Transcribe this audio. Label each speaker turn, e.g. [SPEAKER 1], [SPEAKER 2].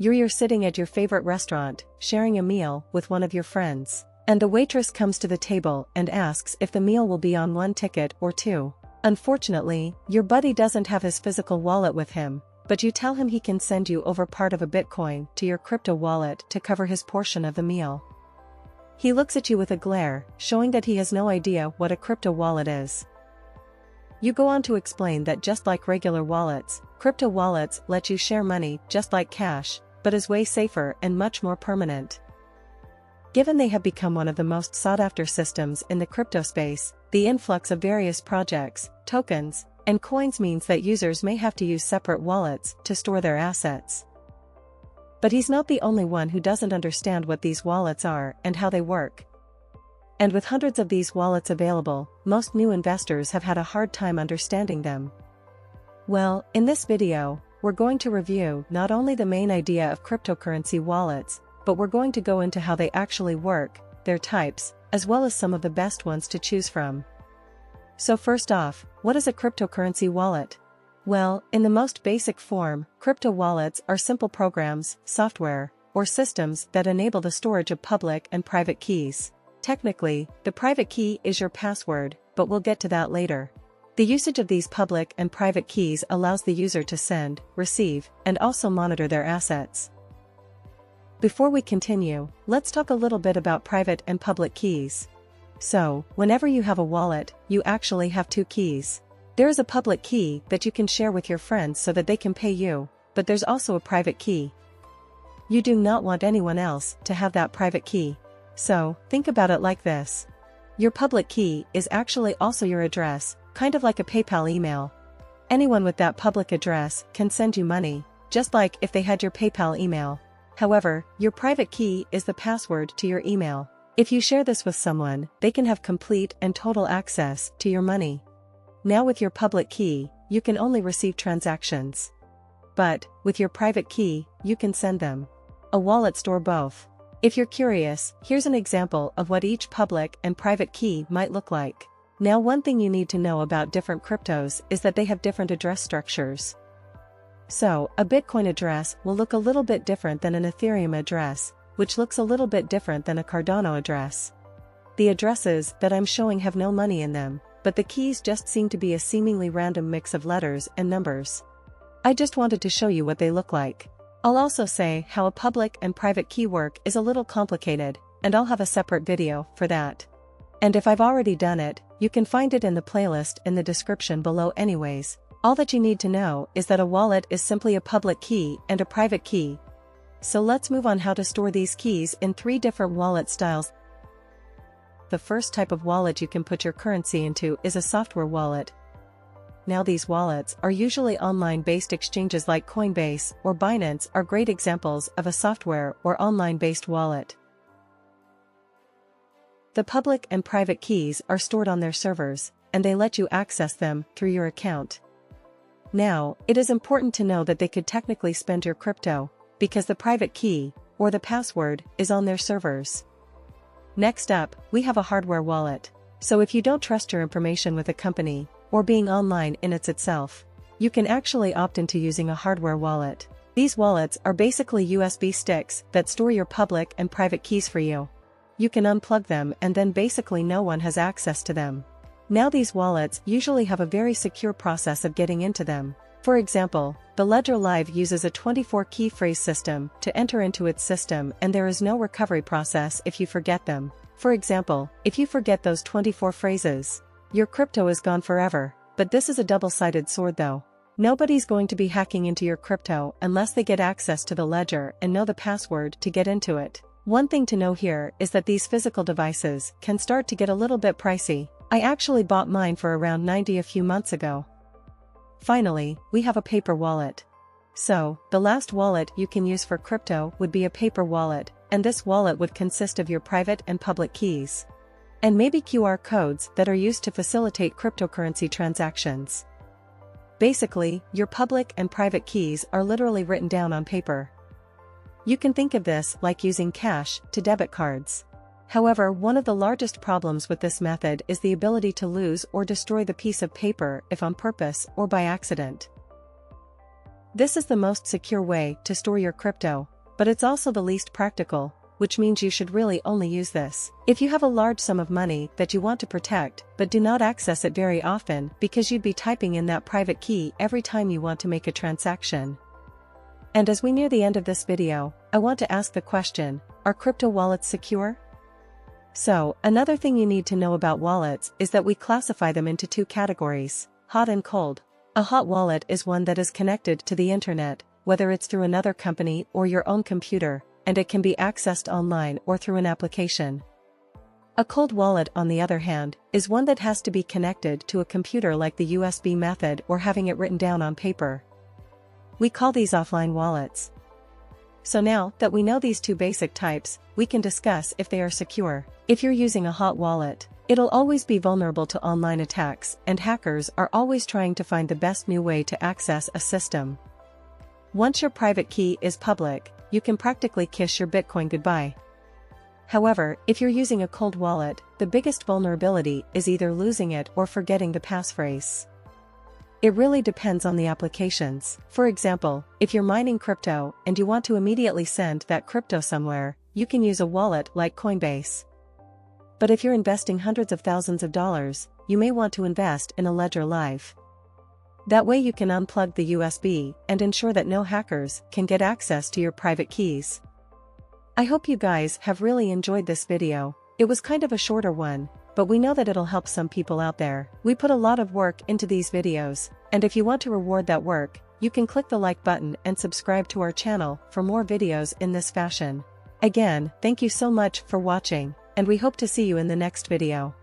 [SPEAKER 1] You're sitting at your favorite restaurant, sharing a meal with one of your friends. And the waitress comes to the table and asks if the meal will be on one ticket or two. Unfortunately, your buddy doesn't have his physical wallet with him, but you tell him he can send you over part of a Bitcoin to your crypto wallet to cover his portion of the meal. He looks at you with a glare, showing that he has no idea what a crypto wallet is. You go on to explain that just like regular wallets, crypto wallets let you share money just like cash, but is way safer and much more permanent. Given they have become one of the most sought-after systems in the crypto space, the influx of various projects, tokens, and coins means that users may have to use separate wallets to store their assets. But he's not the only one who doesn't understand what these wallets are and how they work. And with hundreds of these wallets available, most new investors have had a hard time understanding them. Well, in this video, we're going to review not only the main idea of cryptocurrency wallets, but we're going to go into how they actually work, their types, as well as some of the best ones to choose from. So first off, what is a cryptocurrency wallet? Well, in the most basic form, crypto wallets are simple programs, software, or systems that enable the storage of public and private keys. Technically, the private key is your password, but we'll get to that later. The usage of these public and private keys allows the user to send, receive, and also monitor their assets. Before we continue, let's talk a little bit about private and public keys. So, whenever you have a wallet, you actually have two keys. There is a public key that you can share with your friends so that they can pay you, but there's also a private key. You do not want anyone else to have that private key. So, think about it like this. Your public key is actually also your address, kind of like a PayPal email. Anyone with that public address can send you money, just like if they had your PayPal email. However, your private key is the password to your email. If you share this with someone, they can have complete and total access to your money. Now with your public key, you can only receive transactions. But, with your private key, you can send them. A wallet store both. If you're curious, here's an example of what each public and private key might look like. Now one thing you need to know about different cryptos is that they have different address structures. So, a Bitcoin address will look a little bit different than an Ethereum address, which looks a little bit different than a Cardano address. The addresses that I'm showing have no money in them, but the keys just seem to be a seemingly random mix of letters and numbers. I just wanted to show you what they look like. I'll also say how a public and private key work is a little complicated, and I'll have a separate video for that. And if I've already done it, you can find it in the playlist in the description below anyways. All that you need to know is that a wallet is simply a public key and a private key. So let's move on how to store these keys in 3 different wallet styles. The first type of wallet you can put your currency into is a software wallet. Now these wallets are usually online-based exchanges like Coinbase or Binance are great examples of a software or online-based wallet. The public and private keys are stored on their servers, and they let you access them through your account. Now, it is important to know that they could technically spend your crypto, because the private key, or the password, is on their servers. Next up, we have a hardware wallet. So if you don't trust your information with a company, or being online in itself, you can actually opt into using a hardware wallet. These wallets are basically USB sticks that store your public and private keys for you. You can unplug them and then basically no one has access to them. Now these wallets usually have a very secure process of getting into them. For example, the Ledger Live uses a 24-key phrase system to enter into its system and there is no recovery process if you forget them. For example, if you forget those 24 phrases, your crypto is gone forever. But this is a double-sided sword though. Nobody's going to be hacking into your crypto unless they get access to the ledger and know the password to get into it. One thing to know here is that these physical devices can start to get a little bit pricey. I actually bought mine for around $90 a few months ago. Finally, we have a paper wallet. So, the last wallet you can use for crypto would be a paper wallet, and this wallet would consist of your private and public keys. And maybe QR codes that are used to facilitate cryptocurrency transactions. Basically, your public and private keys are literally written down on paper. You can think of this like using cash to debit cards. However, one of the largest problems with this method is the ability to lose or destroy the piece of paper if on purpose or by accident. This is the most secure way to store your crypto, but it's also the least practical, which means you should really only use this if you have a large sum of money that you want to protect but do not access it very often because you'd be typing in that private key every time you want to make a transaction. And as we near the end of this video, I want to ask the question, are crypto wallets secure? So, another thing you need to know about wallets is that we classify them into two categories, hot and cold. A hot wallet is one that is connected to the internet, whether it's through another company or your own computer, and it can be accessed online or through an application. A cold wallet, on the other hand, is one that has to be connected to a computer like the USB method or having it written down on paper. We call these offline wallets. So now that we know these two basic types, we can discuss if they are secure. If you're using a hot wallet, it'll always be vulnerable to online attacks, and hackers are always trying to find the best new way to access a system. Once your private key is public, you can practically kiss your Bitcoin goodbye. However, if you're using a cold wallet, the biggest vulnerability is either losing it or forgetting the passphrase. It really depends on the applications. For example, if you're mining crypto and you want to immediately send that crypto somewhere, you can use a wallet like Coinbase. But if you're investing hundreds of thousands of dollars, you may want to invest in a Ledger Live. That way you can unplug the USB and ensure that no hackers can get access to your private keys. I hope you guys have really enjoyed this video. It was kind of a shorter one, but we know that it'll help some people out there. We put a lot of work into these videos, and if you want to reward that work, you can click the like button and subscribe to our channel for more videos in this fashion. Again, thank you so much for watching, and we hope to see you in the next video.